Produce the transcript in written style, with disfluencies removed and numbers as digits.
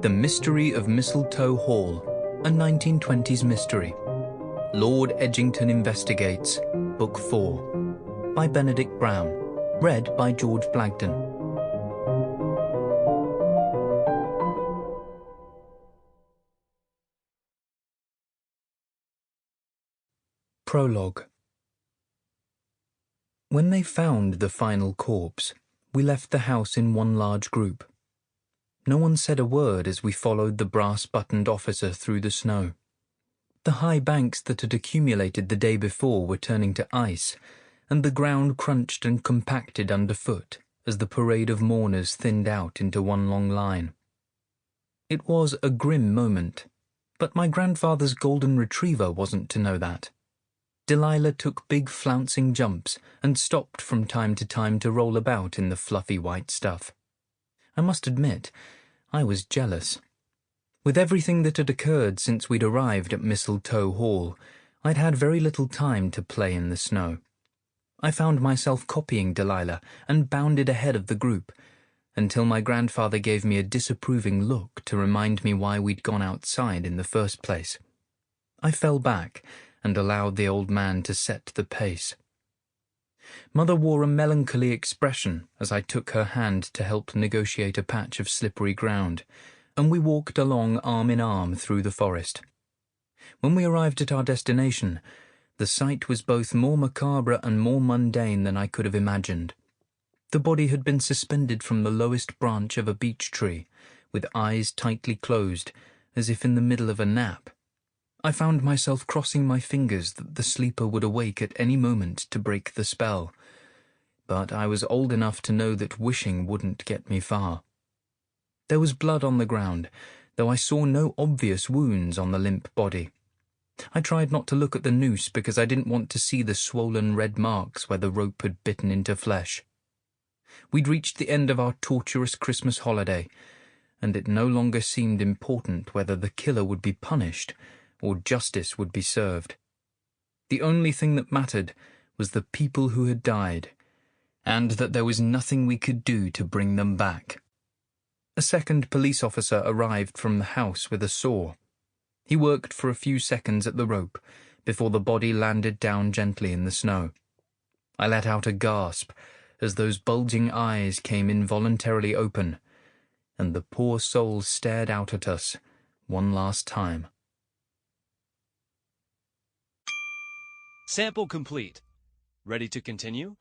The Mystery of Mistletoe Hall, a 1920s mystery. Lord Edgington Investigates, Book 4, by Benedict Brown, read by George Blagden. Prologue. When they found the final corpse, we left the house in one large group. No one said a word as we followed the brass-buttoned officer through the snow. The high banks that had accumulated the day before were turning to ice, and the ground crunched and compacted underfoot as the parade of mourners thinned out into one long line. It was a grim moment, but my grandfather's golden retriever wasn't to know that. Delilah took big flouncing jumps and stopped from time to time to roll about in the fluffy white stuff. I must admit, I was jealous. With everything that had occurred since we'd arrived at Mistletoe Hall, I'd had very little time to play in the snow. I found myself copying Delilah and bounded ahead of the group, until my grandfather gave me a disapproving look to remind me why we'd gone outside in the first place. I fell back and allowed the old man to set the pace. Mother wore a melancholy expression as I took her hand to help negotiate a patch of slippery ground, and we walked along arm in arm through the forest. When we arrived at our destination, the sight was both more macabre and more mundane than I could have imagined. The body had been suspended from the lowest branch of a beech tree, with eyes tightly closed, as if in the middle of a nap. I found myself crossing my fingers that the sleeper would awake at any moment to break the spell, but I was old enough to know that wishing wouldn't get me far. There was blood on the ground, though I saw no obvious wounds on the limp body. I tried not to look at the noose because I didn't want to see the swollen red marks where the rope had bitten into flesh. We'd reached the end of our torturous Christmas holiday, and it no longer seemed important whether the killer would be punished or justice would be served. The only thing that mattered was the people who had died, and that there was nothing we could do to bring them back. A second police officer arrived from the house with a saw. He worked for a few seconds at the rope before the body landed down gently in the snow. I let out a gasp as those bulging eyes came involuntarily open, and the poor soul stared out at us one last time. Sample complete. Ready to continue?